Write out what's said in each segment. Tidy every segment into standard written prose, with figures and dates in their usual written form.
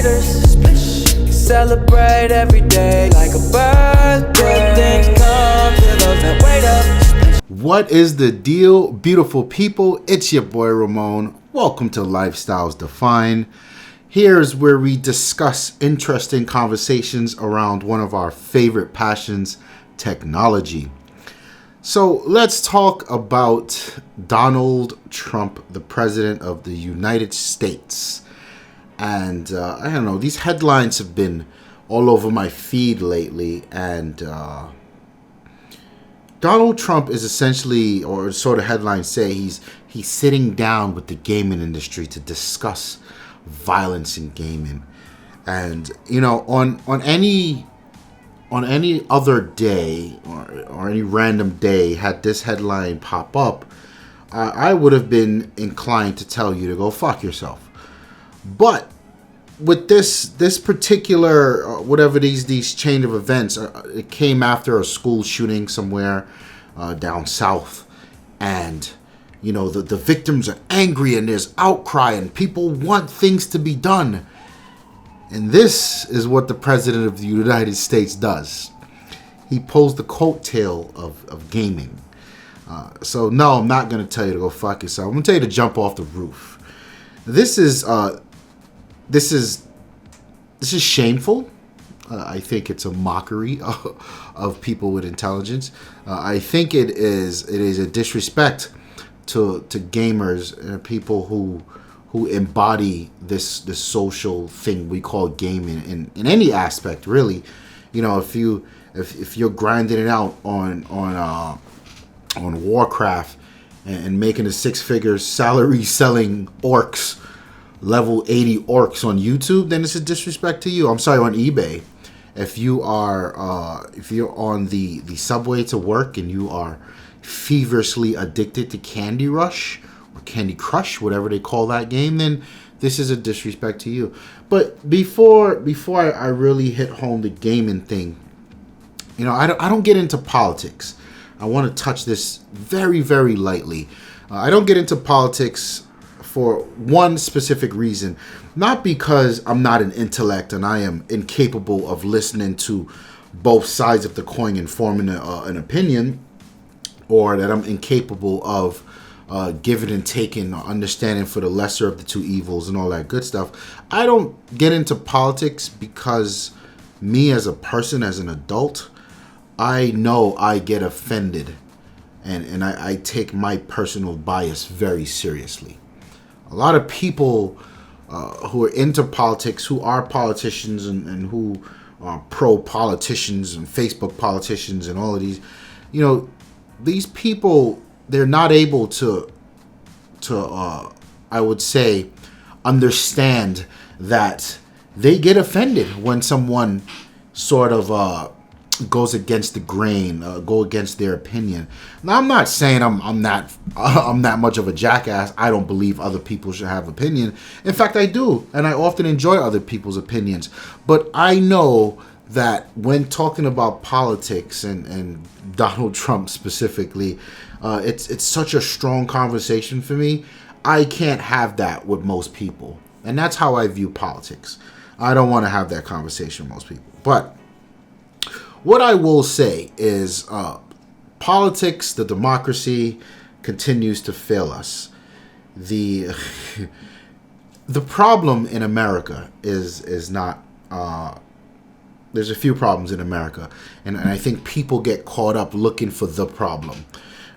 haters. Celebrate every day like a birthday. Things come to those that wait up. What is the deal, beautiful people? It's your boy Ramon. Welcome to Lifestyles Defined. Here's where we discuss interesting conversations around one of our favorite passions, technology. So let's talk about Donald Trump, the President of the United States. And I don't know, these headlines have been all over my feed lately. And Donald Trump is essentially, or sort of headlines say, he's sitting down with the gaming industry to discuss violence in gaming. And, you know, on any other day or any random day, had this headline pop up, I would have been inclined to tell you to go fuck yourself. But with this particular whatever these chain of events, it came after a school shooting somewhere down south, and you know the victims are angry and there's outcry and people want things to be done. And this is what the President of the United States does. He pulls the coattail of gaming. So no, I'm not going to tell you to go fuck yourself. I'm going to tell you to jump off the roof. This is shameful. I think it's a mockery of people with intelligence. I think it is a disrespect to gamers and people who embody this social thing we call gaming in any aspect, really. You know, if you're grinding it out on Warcraft and making a 6-figure salary selling orcs, level 80 orcs on YouTube, then it's a disrespect to you. I'm sorry, on eBay. If you are if you're on the subway to work and you are feverishly addicted to Candy Rush or Candy Crush, whatever they call that game, then this is a disrespect to you. But before I really hit home the gaming thing, you know, I don't get into politics. I want to touch this very, very lightly. I don't get into politics for one specific reason. Not because I'm not an intellect and I am incapable of listening to both sides of the coin and forming an opinion, or that I'm incapable of giving and taking, or understanding for the lesser of the two evils and all that good stuff. I don't get into politics because me as a person, as an adult, I know I get offended and I take my personal bias very seriously. A lot of people who are into politics, who are politicians and who are pro-politicians and Facebook politicians and all of these, you know, these people, they're not able to I would say, understand that they get offended when someone sort of goes against the grain, go against their opinion. Now, I'm not saying I'm that much of a jackass. I don't believe other people should have opinion. In fact, I do, and I often enjoy other people's opinions. But I know that when talking about politics and Donald Trump specifically, it's such a strong conversation for me. I can't have that with most people, and that's how I view politics. I don't want to have that conversation with most people, but what I will say is politics, the democracy, continues to fail us. The problem in America is not... there's a few problems in America, and I think people get caught up looking for the problem.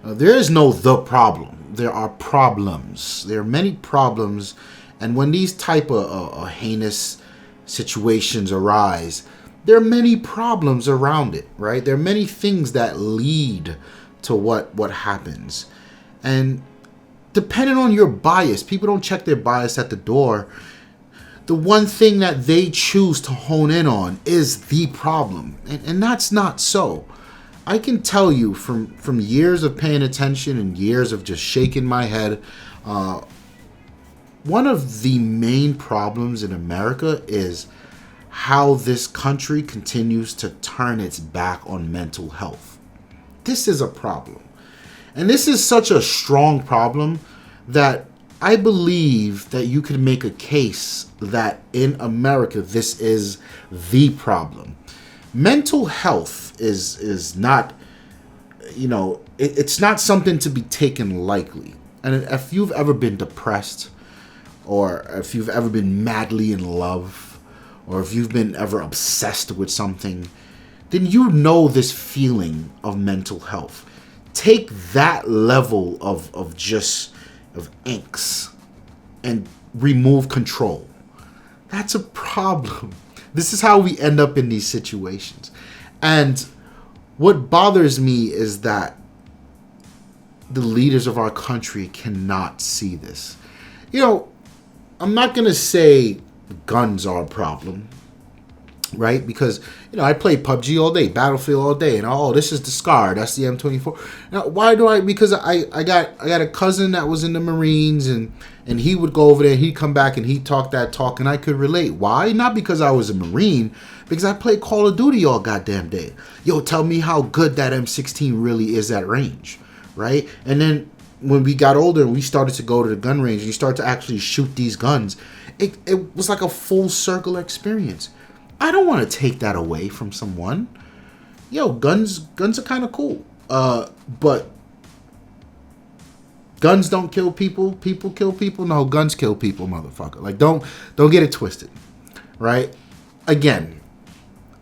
There is no the problem. There are problems. There are many problems, and when these type of heinous situations arise, there are many problems around it, right? There are many things that lead to what happens. And depending on your bias, people don't check their bias at the door. The one thing that they choose to hone in on is the problem. And that's not so. I can tell you from years of paying attention and years of just shaking my head, one of the main problems in America is how this country continues to turn its back on mental health. This is a problem. And this is such a strong problem that I believe that you could make a case that in America this is the problem. Mental health is not, it's not something to be taken lightly. And if you've ever been depressed, or if you've ever been madly in love, or if you've been ever obsessed with something, then you know this feeling of mental health. Take that level of angst and remove control. That's a problem. This is how we end up in these situations. And what bothers me is that the leaders of our country cannot see this. I'm not going to say guns are a problem, right? Because, I play PUBG all day, Battlefield all day, and this is the SCAR, that's the M24. Now, why do I? Because I got a cousin that was in the Marines, and he would go over there, and he'd come back, and he'd talk that talk, and I could relate. Why? Not because I was a Marine, because I play Call of Duty all goddamn day. Tell me how good that M16 really is at range, right? And then when we got older and we started to go to the gun range and you start to actually shoot these guns, it was like a full circle experience. I don't want to take that away from someone. Guns are kind of cool. But guns don't kill people. People kill people. No, guns kill people, motherfucker. Like, don't get it twisted, right? Again,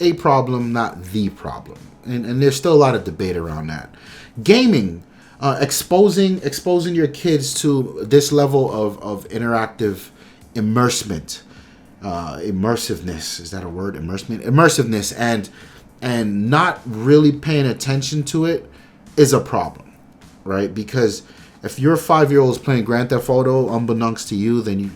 a problem, not the problem. And there's still a lot of debate around that. Gaming, exposing your kids to this level of interactive immersement. Immersiveness, is that a word? Immersiveness and not really paying attention to it is a problem, right? Because if your 5-year-old is playing Grand Theft Auto unbeknownst to you, then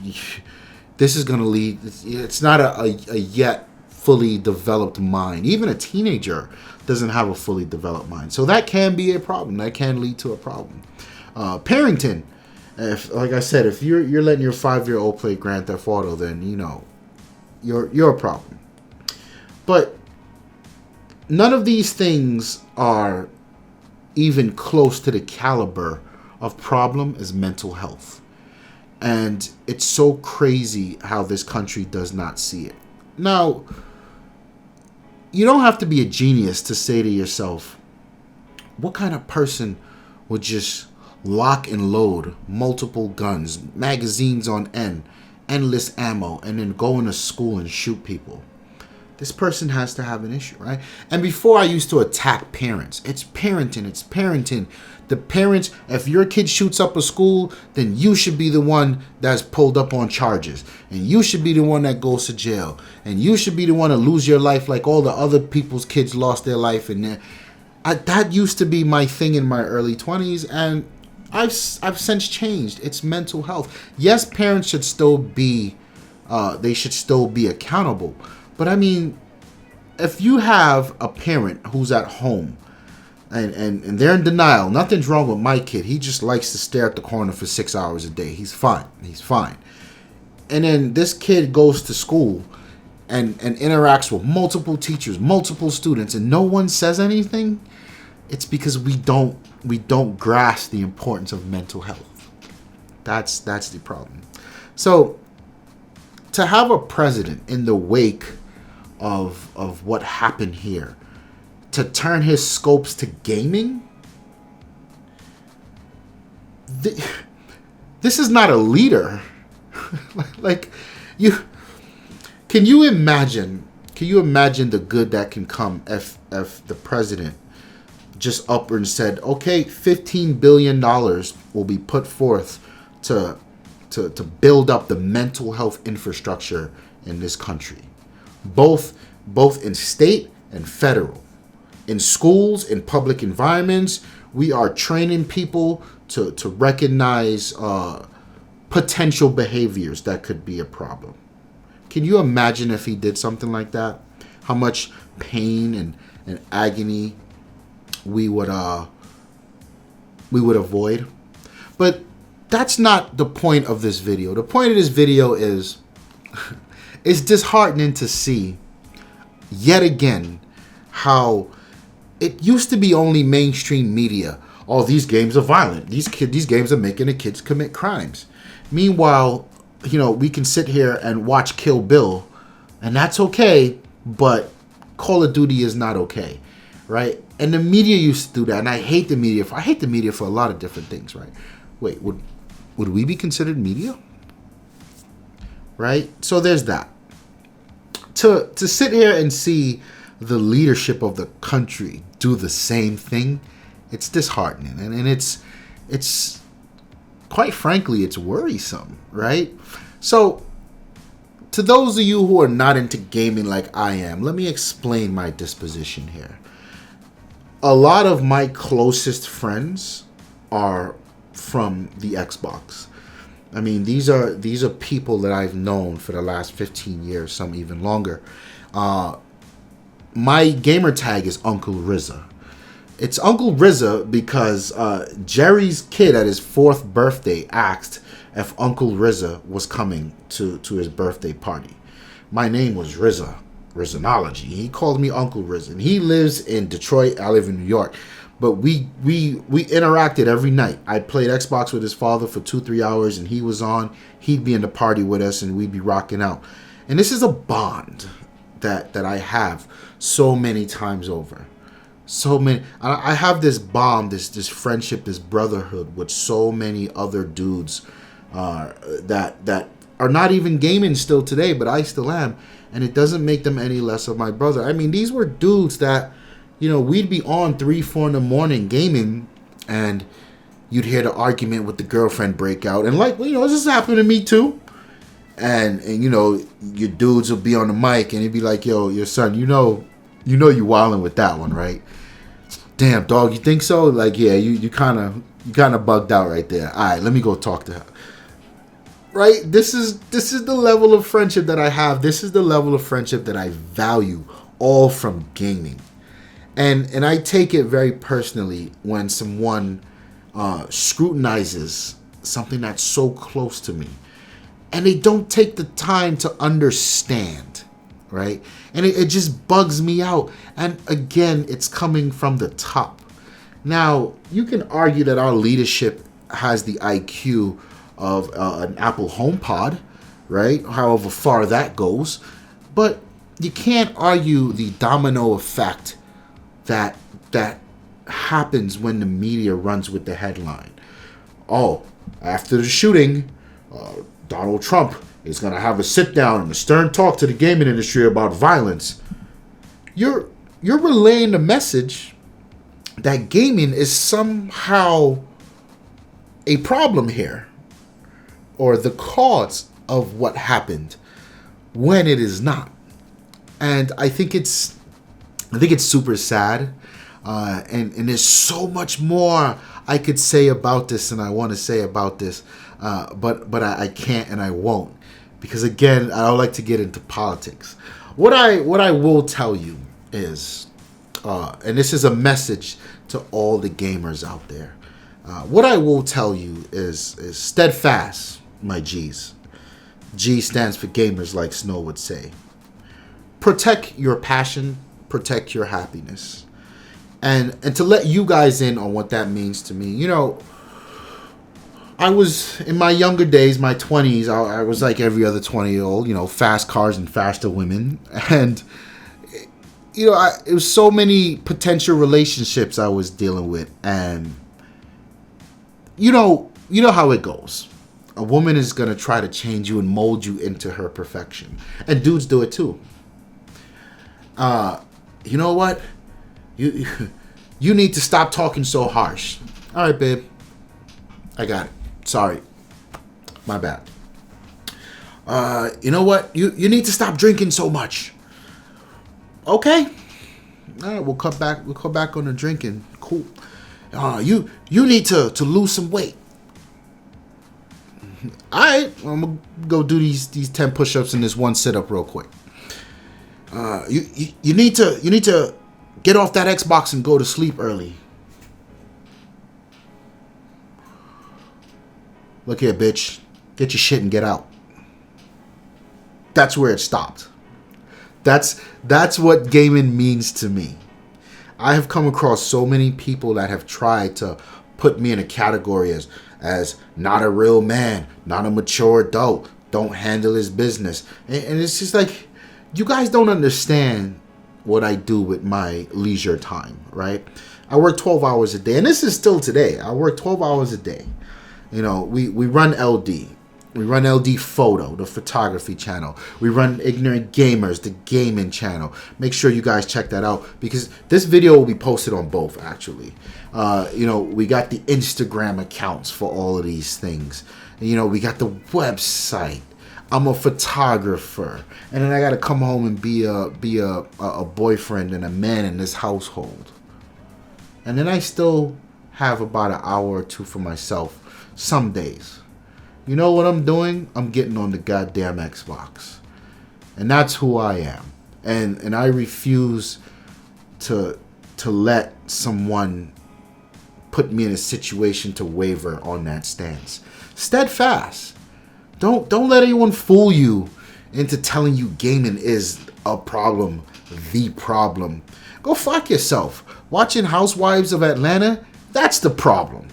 this is going to lead. It's not a yet fully developed mind. Even a teenager doesn't have a fully developed mind, so that can be a problem. That can lead to a problem. Parenting. Like I said, if you're letting your 5-year-old play Grand Theft Auto, then you're a problem. But none of these things are even close to the caliber of problem as mental health. And it's so crazy how this country does not see it. Now, you don't have to be a genius to say to yourself, what kind of person would just lock and load multiple guns, magazines on end, endless ammo, and then go into school and shoot people? This person has to have an issue, right? And before I used to attack parents. It's parenting. The parents, if your kid shoots up a school, then you should be the one that's pulled up on charges. And you should be the one that goes to jail. And you should be the one to lose your life like all the other people's kids lost their life. And that used to be my thing in my early 20s. And I've since changed. It's mental health. Yes, parents should still be, they should still be accountable. But I mean, if you have a parent who's at home and they're in denial, nothing's wrong with my kid. He just likes to stare at the corner for 6 hours a day. He's fine. And then this kid goes to school and interacts with multiple teachers, multiple students, and no one says anything. It's because we don't grasp the importance of mental health. That's the problem. So to have a president in the wake of what happened here, to turn his scopes to gaming, this is not a leader. Can you imagine the good that can come if the president just up and said, okay, $15 billion will be put forth to build up the mental health infrastructure in this country, both in state and federal. In schools, in public environments, we are training people to recognize potential behaviors that could be a problem. Can you imagine if he did something like that? How much pain and agony we would avoid? But that's not the point of this video. The point of this video is it's disheartening to see yet again how it used to be only mainstream media. Oh, these games are violent. These games are making the kids commit crimes. Meanwhile, we can sit here and watch Kill Bill, and that's okay, but Call of Duty is not okay, right? And the media used to do that, and I hate the media. I hate the media for a lot of different things, right? Wait, would we be considered media? Right? So there's that. To sit here and see the leadership of the country do the same thing, it's disheartening, and it's quite frankly, it's worrisome, right? So, to those of you who are not into gaming like I am, let me explain my disposition here. A lot of my closest friends are from the Xbox. I mean, these are people that I've known for the last 15 years, some even longer. My gamer tag is Uncle Rizza. It's Uncle Rizza because Jerry's kid at his 4th birthday asked if Uncle Rizza was coming to his birthday party. My name was Rizza, Rizzanology. He called me Uncle Rizza. And he lives in Detroit. I live in New York. But we interacted every night. I played Xbox with his father for 2-3 hours, and he was on. He'd be in the party with us, and we'd be rocking out. And this is a bond that I have so many times over. So many. I have this bond, this friendship, this brotherhood with so many other dudes that are not even gaming still today, but I still am. And it doesn't make them any less of my brother. I mean, these were dudes that, we'd be on 3-4 in the morning gaming, and you'd hear the argument with the girlfriend break out. And this has happened to me too. And your dudes will be on the mic, and he'd be like, yo, your son, you wilding with that one, right? Damn, dog, you think so? Like, yeah, you kind of bugged out right there. All right, let me go talk to her. Right? This is the level of friendship that I have. This is the level of friendship that I value, all from gaming. And I take it very personally when someone scrutinizes something that's so close to me, and they don't take the time to understand, right? And it just bugs me out. And again, it's coming from the top. Now, you can argue that our leadership has the IQ of an Apple HomePod, right? However far that goes. But you can't argue the domino effect that happens when the media runs with the headline. Oh, after the shooting, Donald Trump is going to have a sit down and a stern talk to the gaming industry about violence. You're relaying the message that gaming is somehow a problem here, or the cause of what happened, when it is not. And I think it's super sad. And there's so much more I could say about this and I want to say about this. But I can't and I won't. Because again, I don't like to get into politics. What I will tell you is, and this is a message to all the gamers out there. What I will tell you is steadfast, my G's. G stands for gamers, like Snow would say. Protect your passion, protect your happiness. And to let you guys in on what that means to me, I was, in my younger days, my 20s, I was like every other 20-year-old, fast cars and faster women. And, it was so many potential relationships I was dealing with. And, you know how it goes. A woman is going to try to change you and mold you into her perfection. And dudes do it too. You know what? You need to stop talking so harsh. All right, babe. I got it. Sorry. My bad. You know what? You need to stop drinking so much. Okay. All right, we'll cut back on the drinking. Cool. You need to lose some weight. All right, I'm gonna go do these 10 push-ups and this one sit-up real quick. You need to get off that Xbox and go to sleep early. Look here, bitch. Get your shit and get out. That's where it stopped. That's what gaming means to me. I have come across so many people that have tried to put me in a category as as not a real man, not a mature adult, don't handle his business. And it's just like, you guys don't understand what I do with my leisure time, right? I work 12 hours a day, and this is still today. I work 12 hours a day. You know, we run LD. We run LD Photo, the photography channel. We run Ignorant Gamers, the gaming channel. Make sure you guys check that out, because this video will be posted on both, actually. You know, we got the Instagram accounts for all of these things. You know, we got the website. I'm a photographer, and then I got to come home and be a boyfriend and a man in this household. And then I still have about an hour or two for myself some days. You know what I'm doing? I'm getting on the goddamn Xbox. And that's who I am. And I refuse to let someone put me in a situation to waver on that stance. Steadfast. Don't let anyone fool you into telling you gaming is a problem, the problem. Go fuck yourself. Watching Housewives of Atlanta, that's the problem.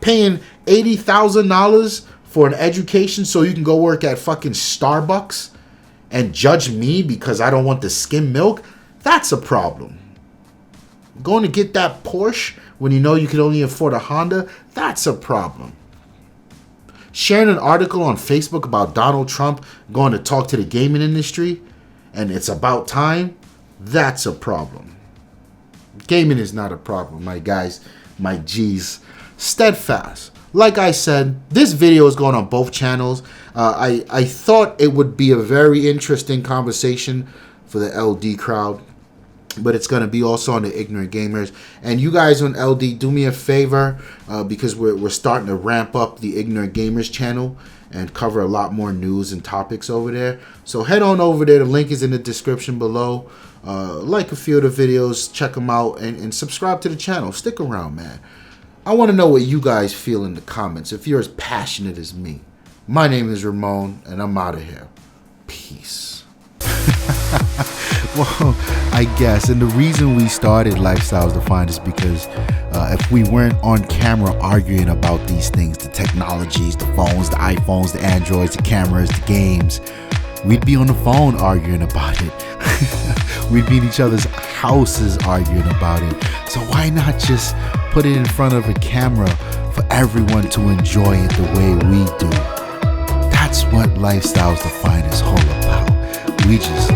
Paying $80,000 for an education so you can go work at fucking Starbucks and judge me because I don't want the skim milk, that's a problem. Going to get that Porsche when you know you can only afford a Honda, that's a problem. Sharing an article on Facebook about Donald Trump going to talk to the gaming industry and it's about time, that's a problem. Gaming is not a problem, my guys, my G's. Steadfast. Like I said, this video is going on both channels. I thought it would be a very interesting conversation for the LD crowd, but it's going to be also on the Ignorant Gamers. And you guys on LD, do me a favor, because we're starting to ramp up the Ignorant Gamers channel and cover a lot more news and topics over there. So head on over there. The link is in the description below. Like a few of the videos, check them out, and subscribe to the channel. Stick around, man. I want to know what you guys feel in the comments, if you're as passionate as me. My name is Ramon, and I'm out of here. Peace. Well, I guess, and the reason we started Lifestyles Defined is because if we weren't on camera arguing about these things, the technologies, the phones, the iPhones, the Androids, the cameras, the games, we'd be on the phone arguing about it. We'd be in each other's houses arguing about it. So why not just put it in front of a camera for everyone to enjoy it the way we do? That's what Lifestyles Defined is all about. We just